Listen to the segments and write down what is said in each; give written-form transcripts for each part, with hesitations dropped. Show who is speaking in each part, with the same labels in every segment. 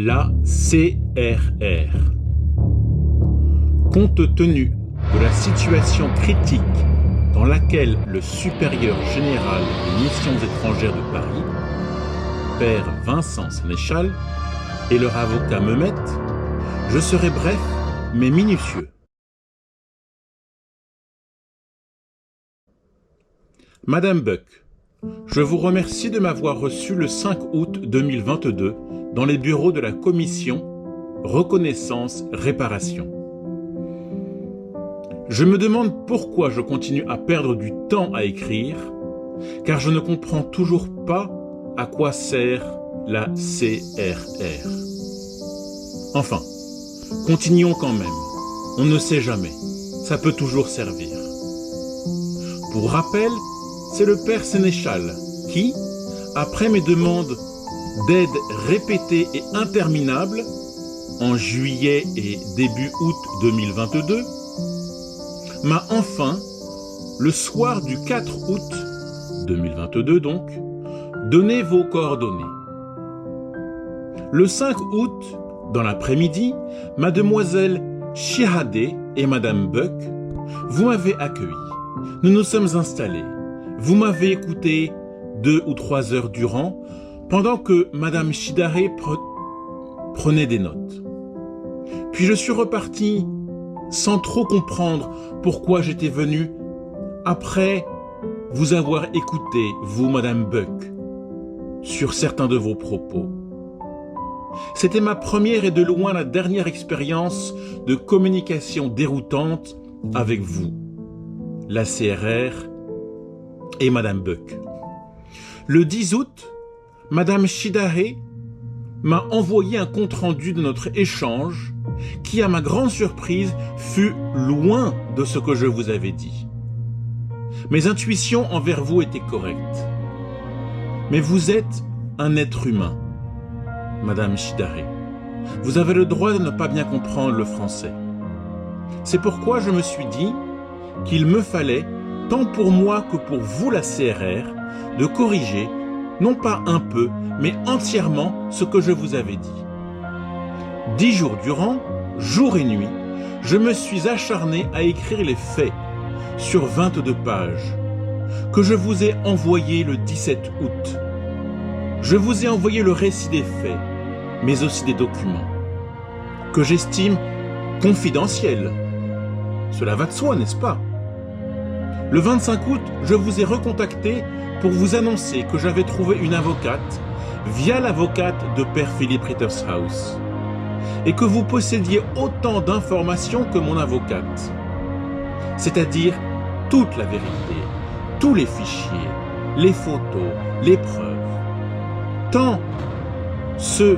Speaker 1: La CRR. Compte tenu de la situation critique dans laquelle le supérieur général des missions étrangères de Paris, Père Vincent Sénéchal, et leur avocat me mettent, je serai bref mais minutieux. Madame Buck, je vous remercie de m'avoir reçu le 5 août 2022 dans les bureaux de la commission Reconnaissance-Réparation. Je me demande pourquoi je continue à perdre du temps à écrire, car je ne comprends toujours pas à quoi sert la CRR. Enfin, continuons quand même. On ne sait jamais. Ça peut toujours servir. Pour rappel, c'est le père Sénéchal qui, après mes demandes d'aide répétées et interminables, en juillet et début août 2022, m'a enfin, le soir du 4 août 2022 donc, donné vos coordonnées. Le 5 août, dans l'après-midi, mademoiselle Chihadeh et madame Buck, vous m'avez accueilli. Nous nous sommes installés. Vous m'avez écouté 2 ou 3 heures durant, pendant que madame Chihadeh prenait des notes. Puis je suis reparti sans trop comprendre pourquoi j'étais venu après vous avoir écouté, vous madame Buck, sur certains de vos propos. C'était ma première et de loin la dernière expérience de communication déroutante avec vous, la CRR et madame Buck. Le 10 août, madame Chihadeh m'a envoyé un compte-rendu de notre échange qui, à ma grande surprise, fut loin de ce que je vous avais dit. Mes intuitions envers vous étaient correctes. Mais vous êtes un être humain, madame Chihadeh. Vous avez le droit de ne pas bien comprendre le français. C'est pourquoi je me suis dit qu'il me fallait, tant pour moi que pour vous la CRR, de corriger, non pas un peu, mais entièrement ce que je vous avais dit. 10 jours durant, jour et nuit, je me suis acharné à écrire les faits sur 22 pages que je vous ai envoyés le 17 août. Je vous ai envoyé le récit des faits, mais aussi des documents, que j'estime confidentiels. Cela va de soi, n'est-ce pas? Le 25 août, je vous ai recontacté pour vous annoncer que j'avais trouvé une avocate via l'avocate de Père Philippe Rittershaus et que vous possédiez autant d'informations que mon avocate, c'est-à-dire toute la vérité, tous les fichiers, les photos, les preuves, tant ceux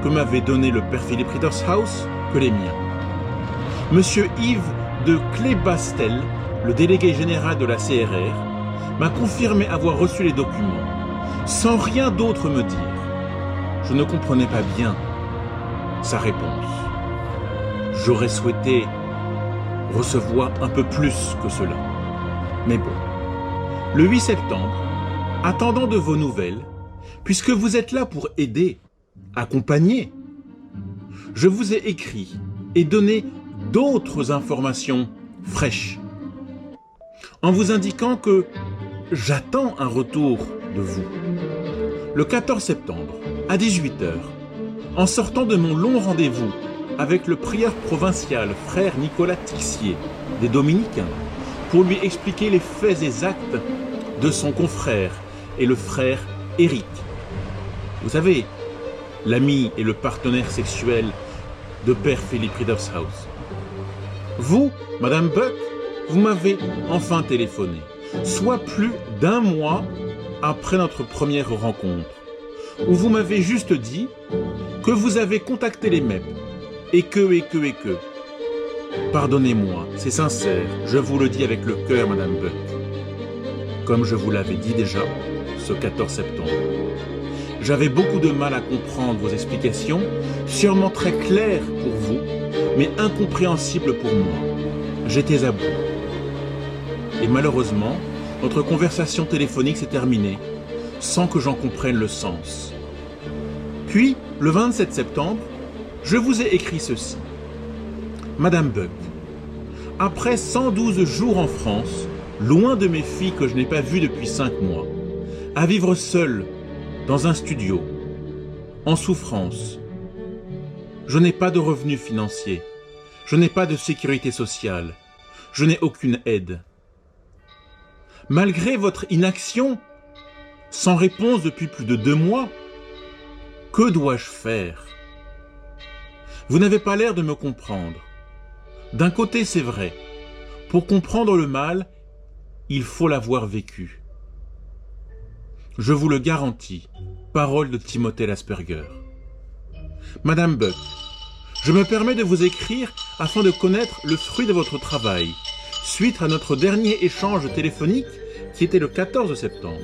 Speaker 1: que m'avait donné le Père Philippe Rittershaus que les miens. Monsieur Yves de Clébastel, le délégué général de la CRR, m'a confirmé avoir reçu les documents, sans rien d'autre me dire. Je ne comprenais pas bien sa réponse. J'aurais souhaité recevoir un peu plus que cela. Mais bon. Le 8 septembre, attendant de vos nouvelles, puisque vous êtes là pour aider, accompagner, je vous ai écrit et donné d'autres informations fraîches, en vous indiquant que j'attends un retour de vous. Le 14 septembre, à 18h, en sortant de mon long rendez-vous avec le prieur provincial frère Nicolas Tixier des Dominicains pour lui expliquer les faits et actes de son confrère et le frère Éric. Vous savez, l'ami et le partenaire sexuel de Père Philippe Rittershaus. Vous, madame Buck, vous m'avez enfin téléphoné, soit plus d'1 mois après notre première rencontre, où vous m'avez juste dit que vous avez contacté les MEP, et que. Pardonnez-moi, c'est sincère, je vous le dis avec le cœur, madame Buck. Comme je vous l'avais dit déjà, ce 14 septembre. J'avais beaucoup de mal à comprendre vos explications, sûrement très claires pour vous, mais incompréhensibles pour moi. J'étais à bout. Et malheureusement, notre conversation téléphonique s'est terminée, sans que j'en comprenne le sens. Puis, le 27 septembre, je vous ai écrit ceci. Madame Buck, après 112 jours en France, loin de mes filles que je n'ai pas vues depuis 5 mois, à vivre seule dans un studio, en souffrance, je n'ai pas de revenus financiers, je n'ai pas de sécurité sociale, je n'ai aucune aide. Malgré votre inaction, sans réponse depuis plus de 2 mois, que dois-je faire? Vous n'avez pas l'air de me comprendre. D'un côté, c'est vrai. Pour comprendre le mal, il faut l'avoir vécu. Je vous le garantis, parole de Timothée Lasperger. Madame Buck, je me permets de vous écrire afin de connaître le fruit de votre travail, suite à notre dernier échange téléphonique qui était le 14 septembre.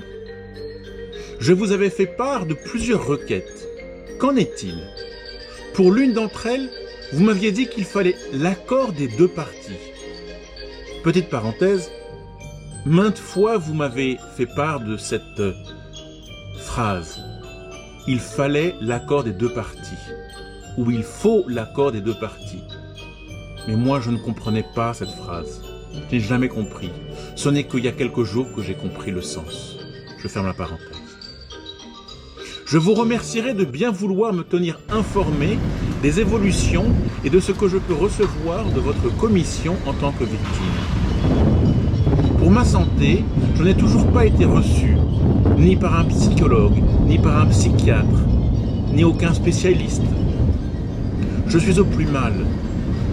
Speaker 1: Je vous avais fait part de plusieurs requêtes. Qu'en est-il? Pour l'une d'entre elles, vous m'aviez dit qu'il fallait l'accord des 2 parties. Petite parenthèse, maintes fois vous m'avez fait part de cette phrase. Il fallait l'accord des 2 parties. Ou il faut l'accord des 2 parties. Mais moi je ne comprenais pas cette phrase. Je n'ai jamais compris. Ce n'est qu'il y a quelques jours que j'ai compris le sens. Je ferme la parenthèse. Je vous remercierai de bien vouloir me tenir informé des évolutions et de ce que je peux recevoir de votre commission en tant que victime. Pour ma santé, je n'ai toujours pas été reçu, ni par un psychologue, ni par un psychiatre, ni aucun spécialiste. Je suis au plus mal.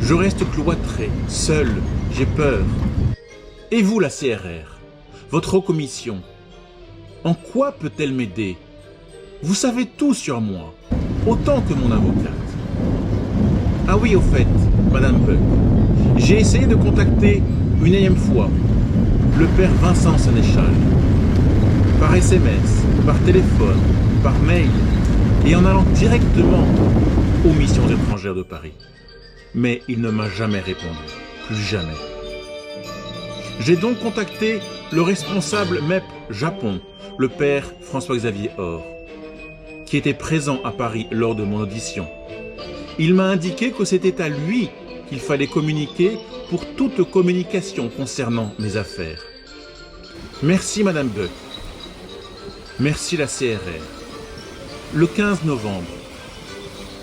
Speaker 1: Je reste cloîtré, seul, j'ai peur. Et vous, la CRR, votre commission, en quoi peut-elle m'aider? Vous savez tout sur moi, autant que mon avocate. Ah oui, au fait, Madame Buck, j'ai essayé de contacter une énième fois le père Vincent Sénéchal, par SMS, par téléphone, par mail, et en allant directement aux missions étrangères de Paris. Mais il ne m'a jamais répondu, plus jamais. J'ai donc contacté le responsable MEP Japon, le père François-Xavier Or, qui était présent à Paris lors de mon audition. Il m'a indiqué que c'était à lui qu'il fallait communiquer pour toute communication concernant mes affaires. Merci Madame Buck. Merci la CRR. Le 15 novembre,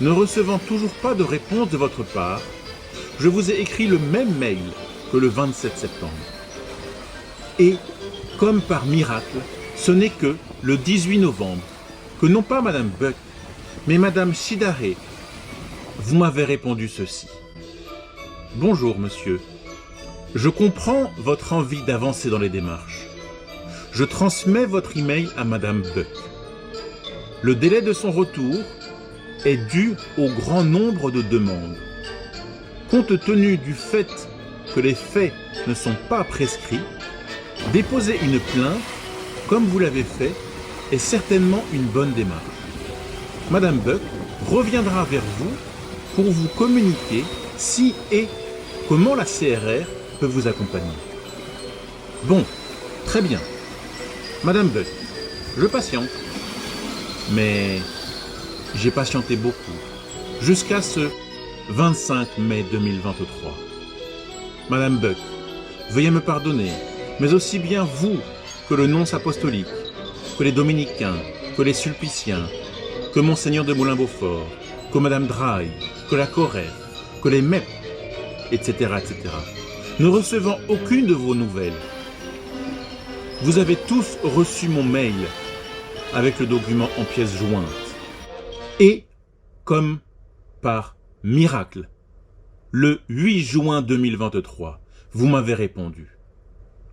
Speaker 1: ne recevant toujours pas de réponse de votre part, je vous ai écrit le même mail que le 27 septembre. Et, comme par miracle, ce n'est que le 18 novembre, que non pas Madame Buck, mais Madame Shidare, vous m'avez répondu ceci. Bonjour monsieur, je comprends votre envie d'avancer dans les démarches. Je transmets votre email à Madame Buck. Le délai de son retour est dû au grand nombre de demandes. Compte tenu du fait que les faits ne sont pas prescrits, déposer une plainte, comme vous l'avez fait, est certainement une bonne démarche. Madame Buck reviendra vers vous pour vous communiquer si et comment la CRR peut vous accompagner. Bon, très bien. Madame Buck, je patiente. Mais j'ai patienté beaucoup, jusqu'à ce 25 mai 2023. Madame Buck, veuillez me pardonner, mais aussi bien vous que le nonce apostolique, que les dominicains, que les sulpiciens, que Monseigneur de Moulin-Beaufort, que Madame Draille, que la Corée, que les MEP, etc., etc. Ne recevant aucune de vos nouvelles. Vous avez tous reçu mon mail avec le document en pièces jointes. Et, comme par miracle, le 8 juin 2023, vous m'avez répondu.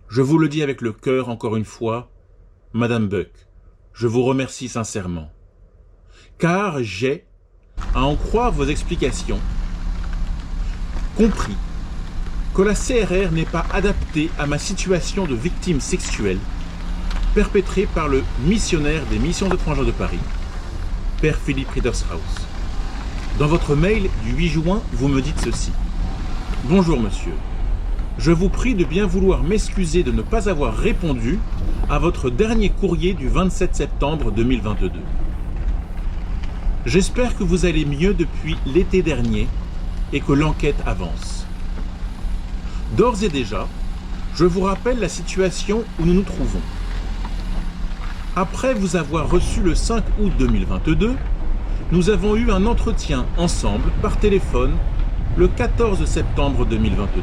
Speaker 1: Je vous le dis avec le cœur encore une fois, Madame Buck, je vous remercie sincèrement. Car j'ai, à en croire vos explications, compris que la CRR n'est pas adaptée à ma situation de victime sexuelle perpétrée par le missionnaire des missions étrangères de Paris, Père Philippe Riedershaus. Dans votre mail du 8 juin, vous me dites ceci. Bonjour monsieur, je vous prie de bien vouloir m'excuser de ne pas avoir répondu à votre dernier courrier du 27 septembre 2022. J'espère que vous allez mieux depuis l'été dernier et que l'enquête avance. D'ores et déjà, je vous rappelle la situation où nous nous trouvons. Après vous avoir reçu le 5 août 2022, nous avons eu un entretien ensemble par téléphone le 14 septembre 2022.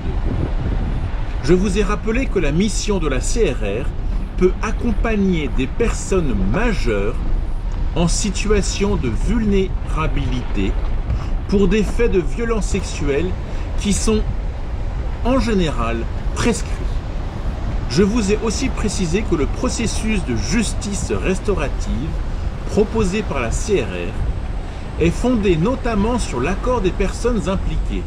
Speaker 1: Je vous ai rappelé que la mission de la CRR peut accompagner des personnes majeures en situation de vulnérabilité pour des faits de violences sexuelles qui sont en général prescrits. Je vous ai aussi précisé que le processus de justice restaurative proposé par la CRR est fondé notamment sur l'accord des personnes impliquées.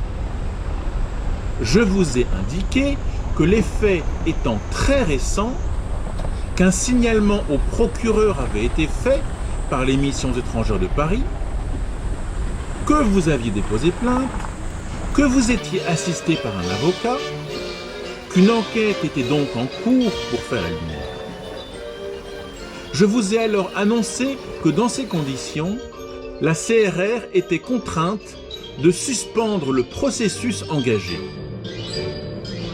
Speaker 1: Je vous ai indiqué que les faits étant très récents, qu'un signalement au procureur avait été fait par les missions étrangères de Paris, que vous aviez déposé plainte, que vous étiez assisté par un avocat, qu'une enquête était donc en cours pour faire la lumière. Je vous ai alors annoncé que dans ces conditions, la CRR était contrainte de suspendre le processus engagé.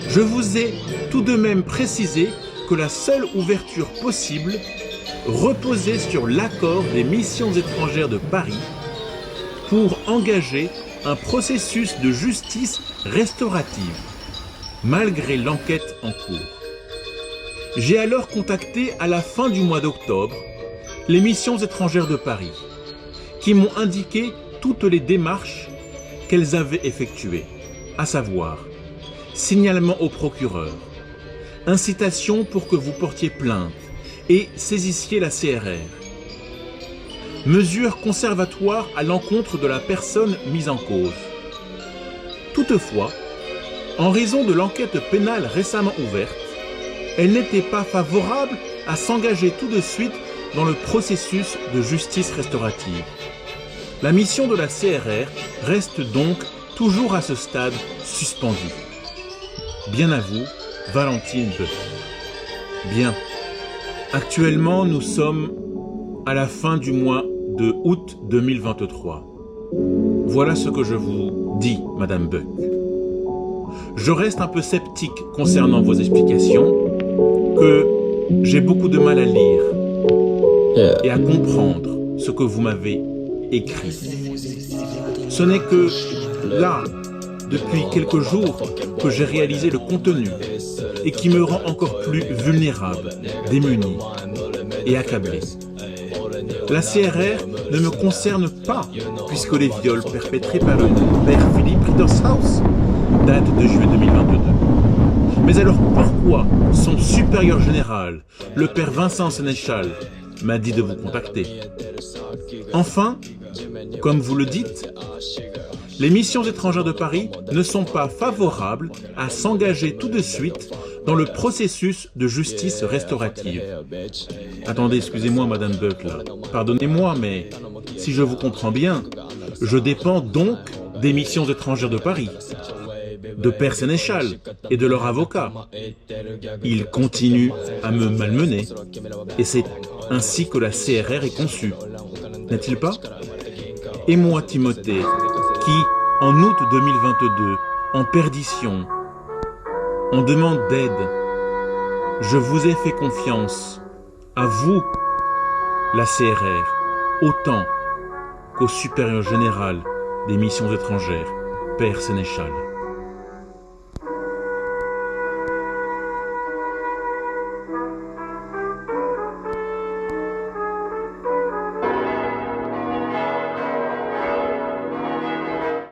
Speaker 1: Je vous ai tout de même précisé que la seule ouverture possible reposait sur l'accord des missions étrangères de Paris pour engager un processus de justice restaurative, malgré l'enquête en cours. J'ai alors contacté à la fin du mois d'octobre les missions étrangères de Paris, qui m'ont indiqué toutes les démarches qu'elles avaient effectuées, à savoir signalement au procureur, incitation pour que vous portiez plainte et saisissiez la CRR, mesures conservatoires à l'encontre de la personne mise en cause. Toutefois, en raison de l'enquête pénale récemment ouverte, elle n'était pas favorable à s'engager tout de suite dans le processus de justice restaurative. La mission de la CRR reste donc toujours à ce stade suspendue. Bien à vous, Valentine Boeuf. Bien. Actuellement, nous sommes à la fin du mois de août 2023. Voilà ce que je vous dis, Madame Buck. Je reste un peu sceptique concernant vos explications, que j'ai beaucoup de mal à lire et à comprendre ce que vous m'avez écrit. Ce n'est que là, depuis quelques jours, que j'ai réalisé le contenu et qui me rend encore plus vulnérable, démuni et accablé. La CRR ne me concerne pas, puisque les viols perpétrés par le père Philippe Rittershaus datent de juillet 2022. Mais alors pourquoi son supérieur général, le père Vincent Sénéchal, m'a dit de vous contacter? Enfin, comme vous le dites, les missions étrangères de Paris ne sont pas favorables à s'engager tout de suite dans le processus de justice restaurative. Attendez, excusez-moi, Madame Buck, là. Pardonnez-moi, mais si je vous comprends bien, je dépends donc des missions étrangères de Paris, de Père Sénéchal et de leur avocat. Ils continuent à me malmener, et c'est ainsi que la CRR est conçue, n'est-il pas? Et moi, Timothée, qui, en août 2022, en perdition, en demande d'aide, je vous ai fait confiance, à vous, la CRR, autant qu'au supérieur général des missions étrangères, Père Sénéchal.